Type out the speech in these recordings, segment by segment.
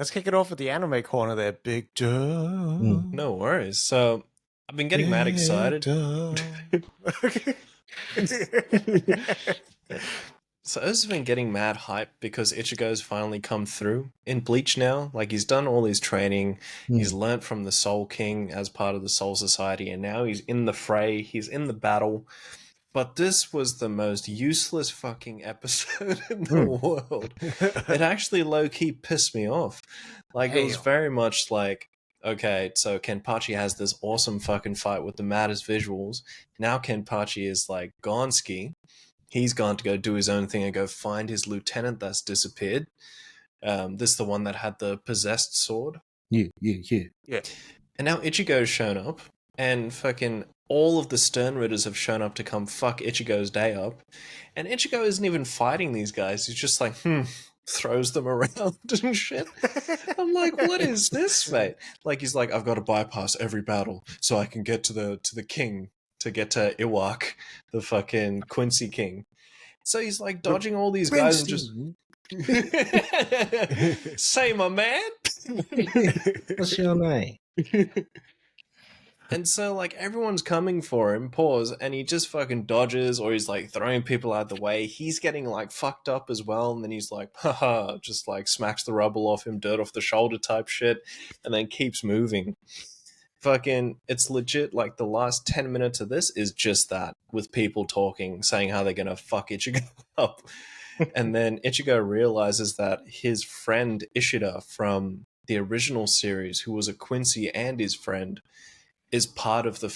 let's kick it off with the anime corner there, Big Duh. No worries. So I've been getting mad excited. So I've just been getting mad hype because Ichigo's finally come through in Bleach now. Like, he's done all his training, he's learnt from the Soul King as part of the Soul Society, and now he's in the fray, he's in the battle. But this was the most useless fucking episode in the world. It actually low-key pissed me off. Like, it was very much like, okay, so Kenpachi has this awesome fucking fight with the maddest visuals. Now Kenpachi is like Gonski. He's gone to go do his own thing and go find his lieutenant that's disappeared. This is the one that had the possessed sword. Yeah. And now Ichigo's shown up, and fucking all of the Stern Ridders have shown up to come fuck Ichigo's day up. And Ichigo isn't even fighting these guys. He's just like, throws them around and shit. I'm like, what is this, mate? Like, he's like, I've got to bypass every battle so I can get to the king, to get to Iwak, the fucking Quincy king. So he's like dodging all these guys and just... Say, my man! What's your name? And so, like, everyone's coming for him, and he just fucking dodges, or he's, like, throwing people out the way. He's getting, like, fucked up as well, and then he's like, haha, just, like, smacks the rubble off him, dirt off the shoulder type shit, and then keeps moving. Fucking, it's legit, like, the last 10 minutes of this is just that, with people talking, saying how they're gonna fuck Ichigo up. And then Ichigo realizes that his friend Ishida from the original series, who was a Quincy and his friend, is part of the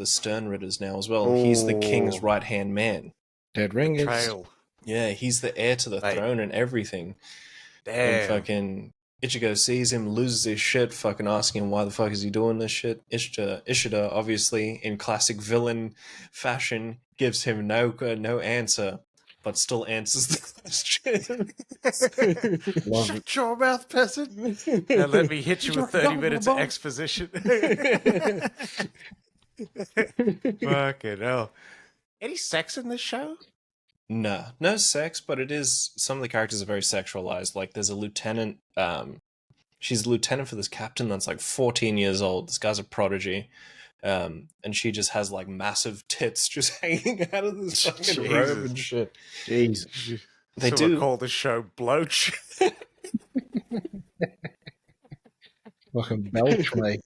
Stern Ridders now as well. He's the king's right-hand man. Dead ringers. Trail. Yeah, he's the heir to the throne and everything. Damn. And fucking Ichigo sees him, loses his shit, fucking asking him why the fuck is he doing this shit. Ishida, obviously, in classic villain fashion, gives him no answer, but still answers the question. Shut your mouth, peasant. Now let me hit you with 30 minutes of exposition. Fucking hell. Any sex in this show? No sex, but it is, some of the characters are very sexualized. Like, there's a lieutenant, she's a lieutenant for this captain that's like 14 years old. This guy's a prodigy. And she just has like massive tits just hanging out of this fucking robe and shit. Jesus. They so do we'll call the show Bloach. Fucking belch, mate.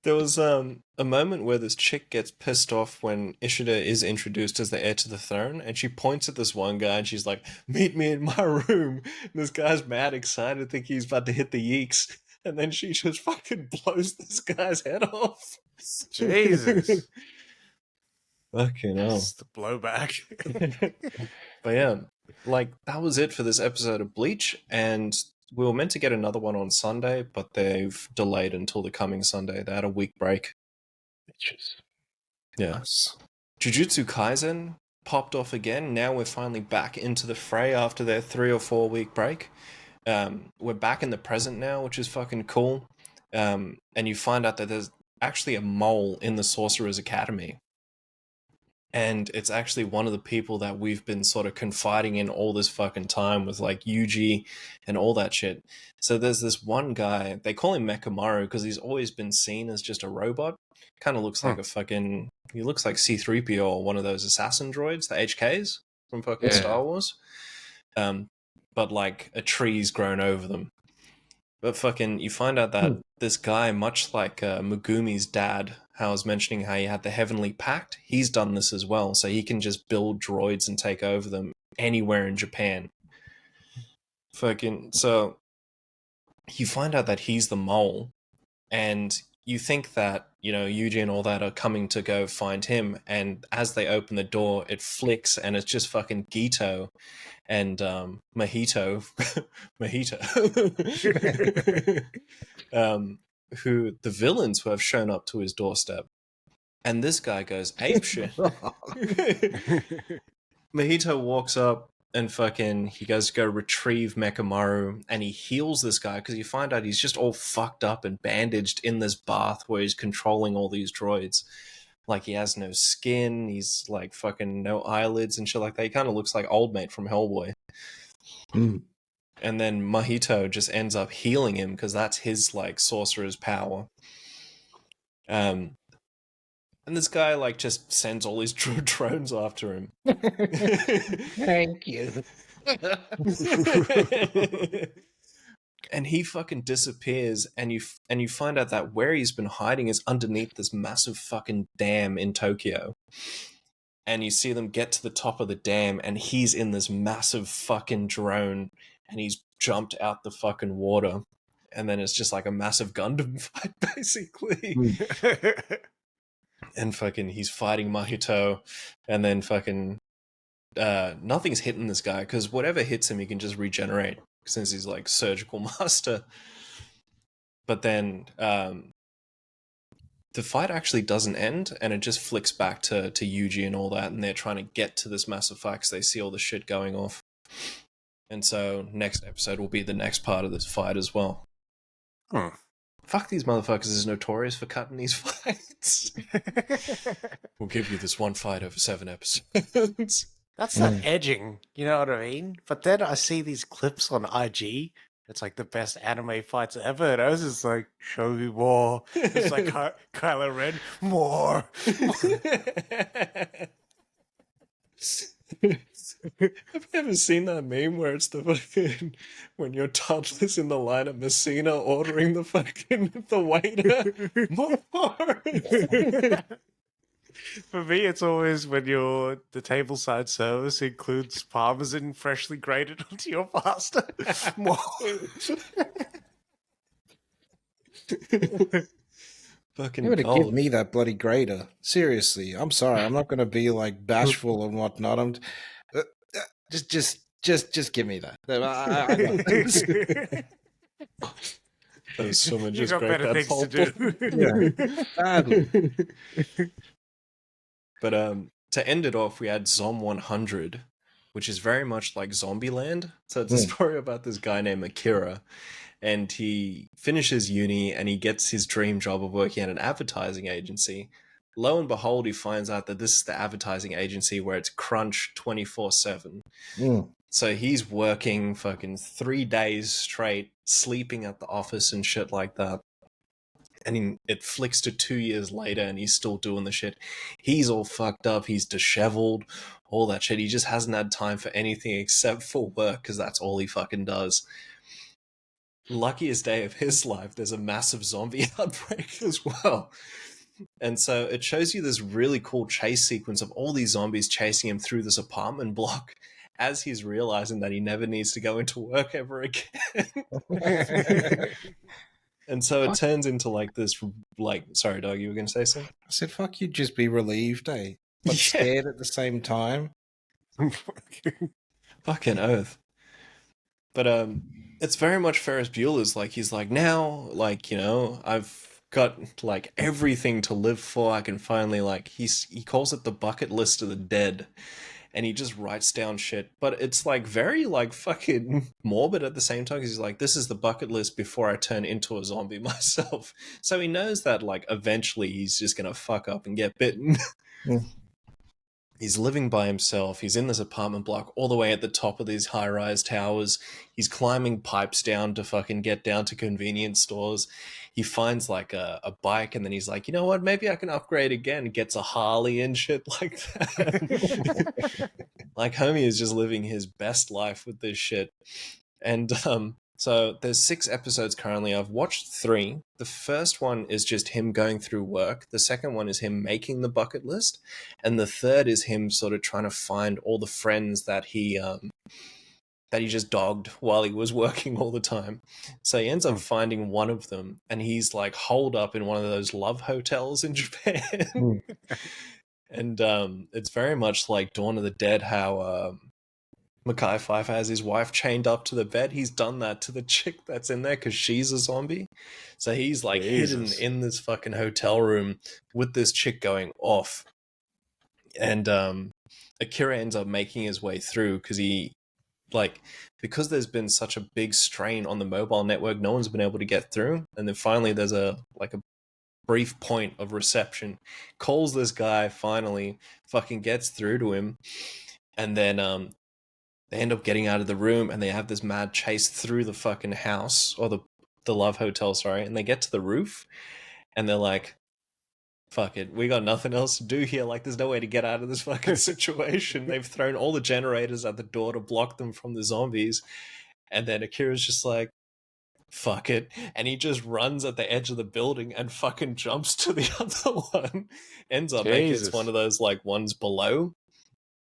There was a moment where this chick gets pissed off when Ishida is introduced as the heir to the throne, and she points at this one guy and she's like, meet me in my room. And this guy's mad excited, think he's about to hit the yeeks. And then she just fucking blows this guy's head off. Jesus. Fucking hell. It's the blowback. But yeah, like, that was it for this episode of Bleach, and we were meant to get another one on Sunday, but they've delayed until the coming Sunday. They had a week break. Bitches. Yeah. Nice. Jujutsu Kaisen popped off again. Now we're finally back into the fray after their 3 or 4 week break. We're back in the present now, which is fucking cool. And you find out that there's actually a mole in the Sorcerer's Academy. And it's actually one of the people that we've been sort of confiding in all this fucking time with, like, Yuji and all that shit. So there's this one guy, they call him Mekamaru because he's always been seen as just a robot. Kind of looks like he looks like C-3PO or one of those assassin droids, the HKs from fucking Star Wars. But like a tree's grown over them. But fucking, you find out that this guy, much like Megumi's dad, how I was mentioning how he had the Heavenly Pact, he's done this as well. So he can just build droids and take over them anywhere in Japan. Fucking, so you find out that he's the mole, and you think that, you know, Yuji and all that are coming to go find him, and as they open the door, it flicks, and it's just fucking Gito and Mahito, who the villains who have shown up to his doorstep. And this guy goes apeshit. Mahito walks up and fucking, he goes to go retrieve Mekamaru, and he heals this guy because you find out he's just all fucked up and bandaged in this bath where he's controlling all these droids. Like, he has no skin, he's like fucking no eyelids and shit like that. He kind of looks like Old Mate from Hellboy. And then Mahito just ends up healing him because that's his like sorcerer's power. And this guy like just sends all his drones after him. Thank you. And he fucking disappears, and you find out that where he's been hiding is underneath this massive fucking dam in Tokyo. And you see them get to the top of the dam, and he's in this massive fucking drone, and he's jumped out the fucking water. And then it's just like a massive Gundam fight, basically. And fucking he's fighting Mahito, and then fucking nothing's hitting this guy, because whatever hits him, he can just regenerate, since he's like surgical master. But then the fight actually doesn't end, and it just flicks back to Yuji and all that, and they're trying to get to this massive fight because they see all the shit going off. And so next episode will be the next part of this fight as well. Fuck, these motherfuckers is notorious for cutting these fights. We'll give you this one fight over 7 episodes. That's not edging, you know what I mean? But then I see these clips on IG. It's like the best anime fights ever. And I was just like, show me more. It's like Kylo Ren, more. Have you ever seen that meme where it's the fucking when your toddler's in the line at Messina ordering the fucking the waiter more? For me, it's always when the tableside service includes parmesan freshly grated onto your pasta. More. Fucking You would have gold. give me that bloody grater. Seriously, I'm sorry. I'm not going to be like bashful and whatnot. I'm just give me that. Those someone You just got break better that things whole to do. Yeah, badly. But to end it off, we had Zom100, which is very much like Zombieland. So it's a story about this guy named Akira, and he finishes uni and he gets his dream job of working at an advertising agency. Lo and behold, he finds out that this is the advertising agency where it's crunch 24/7. So he's working fucking 3 days straight, sleeping at the office and shit like that. And it flicks to 2 years later and he's still doing the shit. He's all fucked up, he's disheveled, all that shit. He just hasn't had time for anything except for work, because that's all he fucking does. Luckiest day of his life, there's a massive zombie outbreak as well. And so it shows you this really cool chase sequence of all these zombies chasing him through this apartment block as he's realizing that he never needs to go into work ever again. And so it turns into like this, like, sorry, dog, you were going to say something? I said, "Fuck, you'd just be relieved, eh? But Yeah. scared at the same time." Fucking oath. But it's very much Ferris Bueller's. Like, he's like, now, like, you know, I've got like everything to live for. I can finally, like, he calls it the bucket list of the dead. And he just writes down shit, but it's like very like fucking morbid at the same time, because he's like, this is the bucket list before I turn into a zombie myself. So he knows that like eventually he's just gonna fuck up and get bitten. He's living by himself. He's in this apartment block all the way at the top of these high-rise towers. He's climbing pipes down to fucking get down to convenience stores. He finds like a bike, and then he's like, you know what, maybe I can upgrade again. Gets a Harley and shit like that. Like, homie is just living his best life with this shit. And so there's 6 episodes currently. I've watched 3. The first one is just him going through work. The second one is him making the bucket list. And the third is him sort of trying to find all the friends that he just dogged while he was working all the time. So he ends up finding one of them, and he's like holed up in one of those love hotels in Japan. And it's very much like Dawn of the Dead, how Mekhi Phifer has his wife chained up to the bed. He's done that to the chick that's in there because she's a zombie. So he's like hidden in this fucking hotel room with this chick going off. And Akira ends up making his way through because there's been such a big strain on the mobile network, no one's been able to get through. And then finally there's a brief point of reception, calls this guy, finally fucking gets through to him. And then They end up getting out of the room, and they have this mad chase through the fucking house, or the Love Hotel, sorry. And they get to the roof, and they're like, fuck it, we got nothing else to do here. Like, there's no way to get out of this fucking situation. They've thrown all the generators at the door to block them from the zombies. And then Akira's just like, fuck it. And he just runs at the edge of the building and fucking jumps to the other one. Ends up making it's one of those, like, ones below.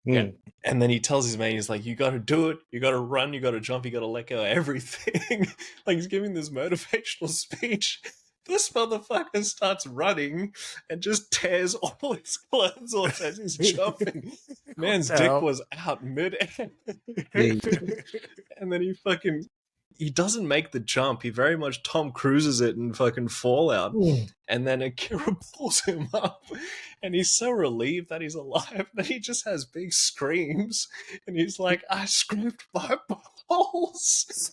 Yeah. And then he tells his mate, he's like, you gotta do it, you gotta run, you gotta jump, you gotta let go of everything. Like, he's giving this motivational speech. This motherfucker starts running and just tears all his clothes off as he's jumping. Man's dick was out mid-air. And then he doesn't make the jump. He very much Tom Cruises it in fucking Fallout. And then Akira pulls him up, and he's so relieved that he's alive that he just has big screams. And he's like, I scraped my balls.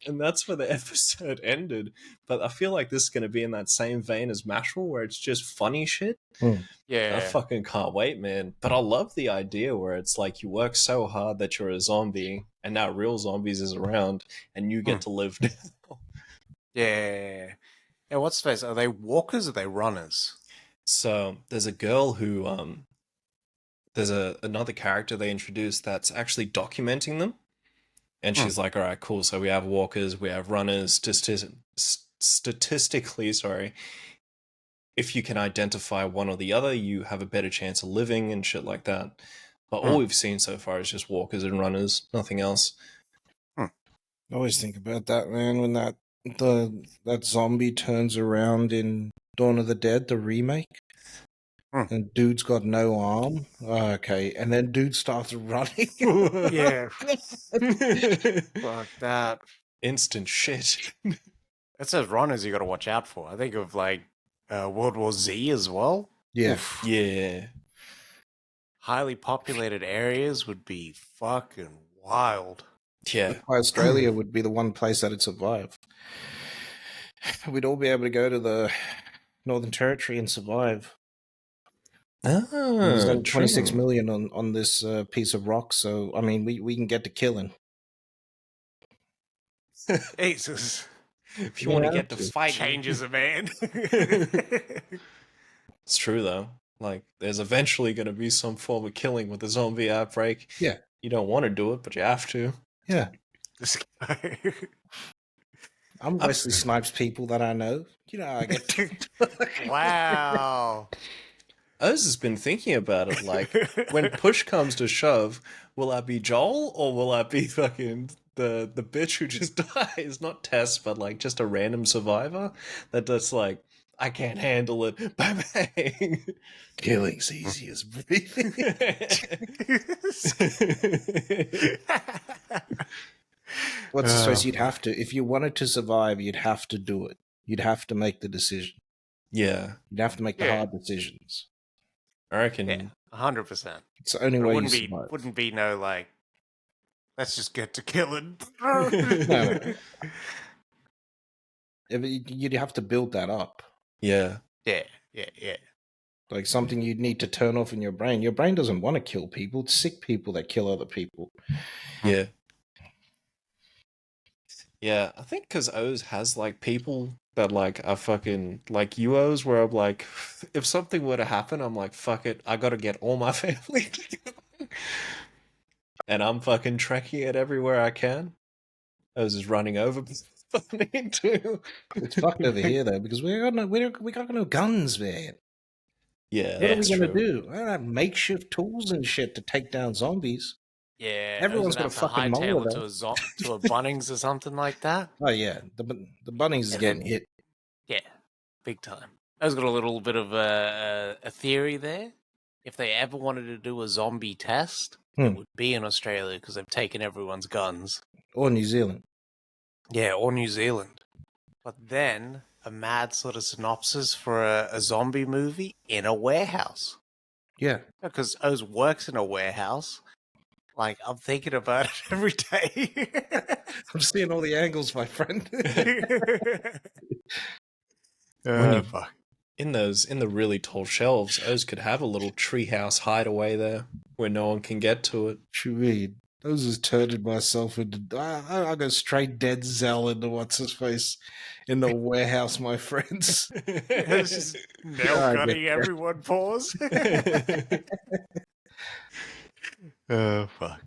And that's where the episode ended. But I feel like this is going to be in that same vein as Mashal, where it's just funny shit. Yeah. I fucking can't wait, man. But I love the idea where it's like you work so hard that you're a zombie, and now real zombies is around, and you get to live now. Yeah. And what's face? Are they walkers or are they runners? So there's a girl who there's another character they introduced that's actually documenting them. And she's like, all right, cool. So we have walkers, we have runners. Statistically, sorry, if you can identify one or the other, you have a better chance of living and shit like that. But all we've seen so far is just walkers and runners, nothing else. I always think about that, man, when that zombie turns around in Dawn of the Dead, the remake. And dude's got no arm. Oh, okay. And then dude starts running. Yeah. Fuck that. Instant shit. It says runners you got to watch out for. I think of like World War Z as well. Yeah. Oof, yeah. Highly populated areas would be fucking wild. Yeah. Australia would be the one place that'd survive. We'd all be able to go to the Northern Territory and survive. There's only 26 million on this piece of rock, so I mean we can get to killing. Jesus. If you want to get to fight, changes a man. It's true though. Like, there's eventually going to be some form of killing with a zombie outbreak. Yeah. You don't want to do it, but you have to. Yeah. This guy. I'm Wesley Snipes people that I know. You know, I get to... Wow. Oz has been thinking about it, like, when push comes to shove, will I be Joel or will I be fucking the bitch who just dies? Not Tess, but like just a random survivor that's like, I can't handle it. Bang bang. Killing's easy as breathing. What's the choice? You'd have to, if you wanted to survive, you'd have to do it. You'd have to make the decision. Yeah. You'd have to make the hard decisions. I reckon. Yeah, 100%. It's the only way you survive. Wouldn't be no, like, let's just get to killing. No. You'd have to build that up. Yeah. Yeah. Like something you'd need to turn off in your brain. Your brain doesn't want to kill people. It's sick people that kill other people. Yeah. Yeah, I think because Oz has like people that like are fucking like UOs where I'm like, if something were to happen, I'm like, fuck it, I gotta get all my family together. And I'm fucking trekking it everywhere I can. Oz is running over me too. It's fucked over here though, because we got no guns, man. Yeah, what are we gonna do? I don't have makeshift tools and shit to take down zombies. Yeah, everyone's got a fucking molar to a Bunnings or something like that. Oh yeah, the Bunnings is getting hit. Yeah, big time. I've got a little bit of a theory there. If they ever wanted to do a zombie test, it would be in Australia because they've taken everyone's guns. Or New Zealand. Yeah, or New Zealand. But then a mad sort of synopsis for a zombie movie in a warehouse. Yeah, because Oz works in a warehouse. Like, I'm thinking about it every day. I'm seeing all the angles, my friend. Fuck. In the really tall shelves, Oz could have a little treehouse hideaway there. where no one can get to it. What you mean? I was just turning myself into. I go straight dead Zell into what's his face in the warehouse, my friends. It's just nail I get cutting that. everyone. Pause. Oh fuck.